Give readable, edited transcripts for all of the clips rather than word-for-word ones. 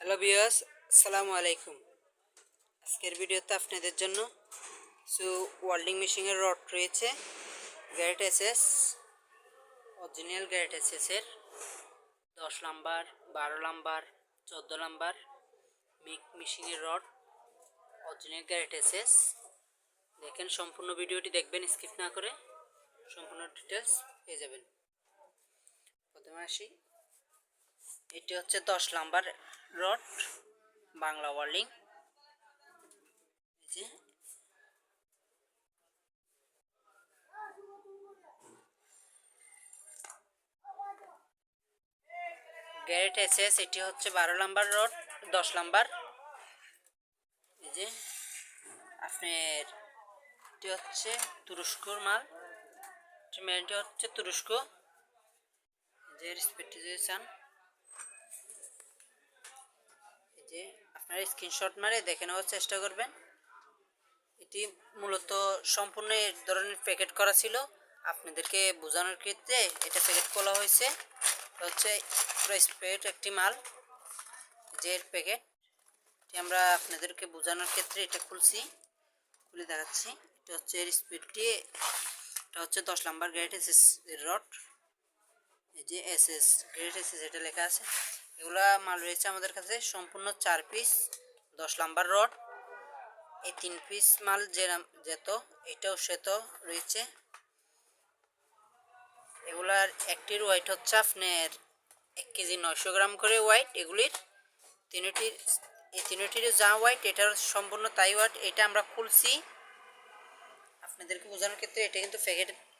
Hello viewers, আসসালামু আলাইকুম। আজকের ভিডিওতে আপনাদের জন্য কিছু ওয়েল্ডিং মেশিনের রড রয়েছে। গ্যারেট SS, original গ্যারেট এসএসের 10 number, 12 number, 14 number মিক মেশিনের রড, অরিজিনাল গ্যারেট এসএস। দেখেন, সম্পূর্ণ ভিডিওটি দেখবেন, স্কিপ না করে সম্পূর্ণ ডিটেলস পেয়ে যাবেন। প্রথমে আসি, এটি হচ্ছে 10 নাম্বার রড, বাংলা ওয়েল্ডিং। এই যে গ্যারেট এসএস, এটি হচ্ছে 12 নাম্বার রড, 10 নাম্বার। এই যে আপনার এটি হচ্ছে তুরস্কর মাল, মেনটি হচ্ছে তুরস্ক। যে স্পিডটি যদি চান, এই যে আপনারা স্ক্রিনশট মারে দেখে নেওয়ার চেষ্টা করবেন। এটি মূলত সম্পূর্ণ এই ধরনের প্যাকেট করা ছিল, আপনাদেরকে বোঝানোর ক্ষেত্রে এটা প্যাকেট খোলা হয়েছে। হচ্ছে পুরো স্প্রেড একটি মাল, যে প্যাকেট আমরা আপনাদেরকে বোঝানোর ক্ষেত্রে এটা খুলে দেখাচ্ছি। এটা হচ্ছে এর স্পিডটি, এটা হচ্ছে 10 নাম্বার গ্রেড এসএস এর রড। এই যে এসএস গ্রেড এসএস এটা লেখা আছে। এগুলা মাল রয়েছে আমাদের কাছে সম্পূর্ণ 4 পিস 10 নাম্বার রড। এই 3 পিস মাল যেত, এটাও সেত রয়েছে। এগুলার একটির ওয়েট হচ্ছে আপনার 1 কেজি 900 গ্রাম করে ওয়েট। এগুলির তিনটির যা ওয়েট, এটার সম্পূর্ণ তাই ওয়েট। এটা আমরা খুলছি আপনাদেরকে বোঝানোর ক্ষেত্রে। এটা কিন্তু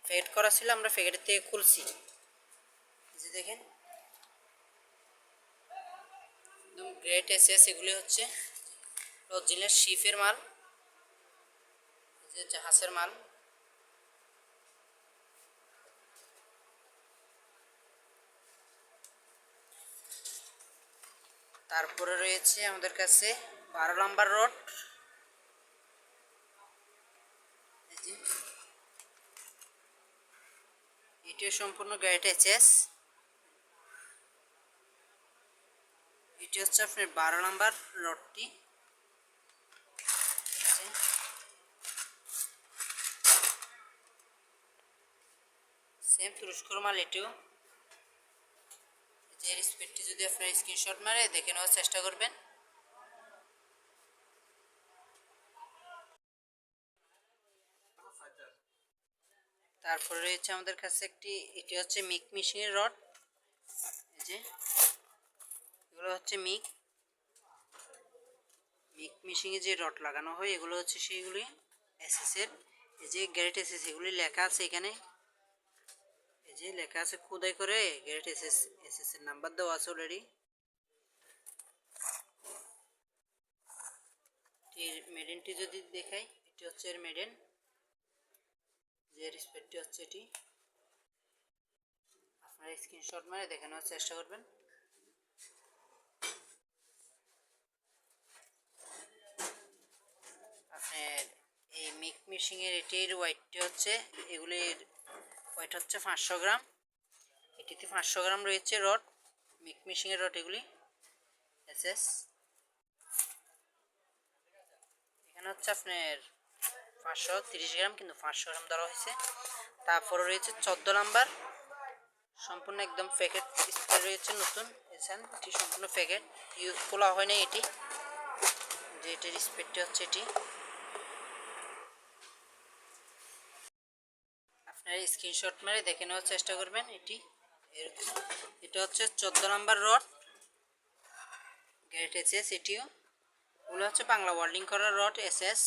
প্যাকেট করা ছিল, আমরা প্যাকেটের থেকে খুলছি। যে দেখেন, একদম গ্রেট এসএস। এগুলি হচ্ছে অরিজিনাল শিপের মাল, যে জাহাজের মাল। তারপরে রয়েছে আমাদের কাছে 12 নাম্বার রড। এটিও সম্পূর্ণ গ্রেট এসএস। এটি হচ্ছে আপনার 12 নাম্বার রডটি। সেম তুরস্কর মাল এটিও। যে স্পিডটি যদি আপনার স্ক্রিনশট মারে দেখে নেওয়ার চেষ্টা করবেন। তারপরে রয়েছে আমাদের কাছে এটি হচ্ছে মিক মেশিনের রড। এই যে এগুলো হচ্ছে মিক মেশিনে যে রড লাগানো হয়, এগুলো হচ্ছে সেইগুলি এসএস এর। এই যে গ্রেট এসএস, এগুলি লেখা আছে এখানে। এই যে লেখা আছে খোদাই করে গ্রেট এসএস এর নাম্বার দেওয়া আছে অলরেডি। এর মেডেনটি যদি দেখাই, এটি হচ্ছে এর মেডেন। যে স্পেডটি হচ্ছে এটি, আপনারা স্ক্রিনশট মারে দেখে নেওয়ার চেষ্টা করবেন। আপনার এই মিক মেশিনের এটির ওয়েটটি হচ্ছে, এগুলির ওয়েট হচ্ছে 500 গ্রাম। এটিতে 500 গ্রাম রয়েছে রড, মিক মেশিনের রড এগুলি এসএস। এখানে হচ্ছে আপনার 530 গ্রাম, কিন্তু 500 গ্রাম ধরা হয়েছে। তারপরে রয়েছে 14 নাম্বার, সম্পূর্ণ একদম প্যাকেট স্প্রে রয়েছে নতুন। এটি সম্পূর্ণ প্যাকেট, ইউজ খোলা হয় না এটি। যে এটির স্প্রেডটি হচ্ছে এটি। আপনারা স্ক্রিনশট মেরে দেখে নেওয়ার চেষ্টা করবেন। এটা হচ্ছে 14 নাম্বার রড, গ্রেট এসএস। এটিও ওগুলো হচ্ছে বাংলা ওয়েল্ডিং করা rod SS,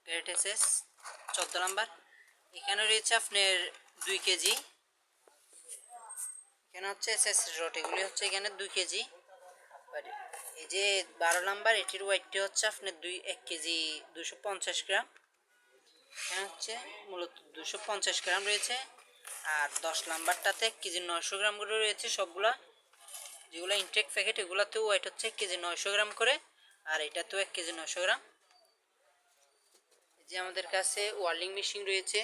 great SS 14 number. এখানে রয়েছে আপনার 2 কেজি। এখানে হচ্ছে এসএস রড, এগুলি হচ্ছে এখানে 2 কেজি। এই যে 12 নাম্বার, এটির ওয়েটটি হচ্ছে আপনার 1 কেজি 250 গ্রাম। এখানে হচ্ছে মূলত 250 গ্রাম রয়েছে। আর 10 নাম্বারটাতে 1 কেজি 900 গ্রাম করে রয়েছে সবগুলা। যেগুলো ইনটেক প্যাকেট, এগুলোতেও ওয়েট হচ্ছে 1 কেজি 900 গ্রাম করে, আর এটাতেও 1 কেজি 900 গ্রাম। যে আমাদের কাছে ওয়েল্ডিং মেশিন রয়েছে,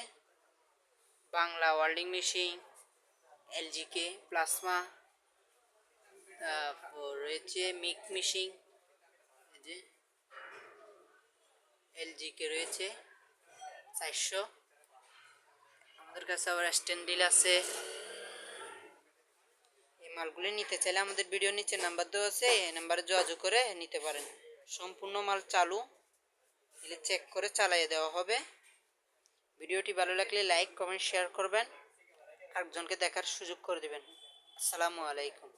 বাংলা ওয়েল্ডিং মেশিন, এলজিকে প্লাজমা, তারপর রয়েছে রয়েছে মিক মিশিং, এই যে এলজি কে রয়েছে 400। আমাদের কাছে আবার স্ট্যান্ডিল আছে। এই মালগুলি নিতে চাইলে আমাদের ভিডিও নিচে নাম্বার দেওয়া আছে, এই নাম্বারে যোগাযোগ করে নিতে পারেন। সম্পূর্ণ মাল চালু, এগুলি চেক করে চালিয়ে দেওয়া হবে। ভিডিওটি ভালো লাগলে লাইক কমেন্ট শেয়ার করবেন, আরেকজনকে দেখার সুযোগ করে দেবেন। আসসালামু আলাইকুম।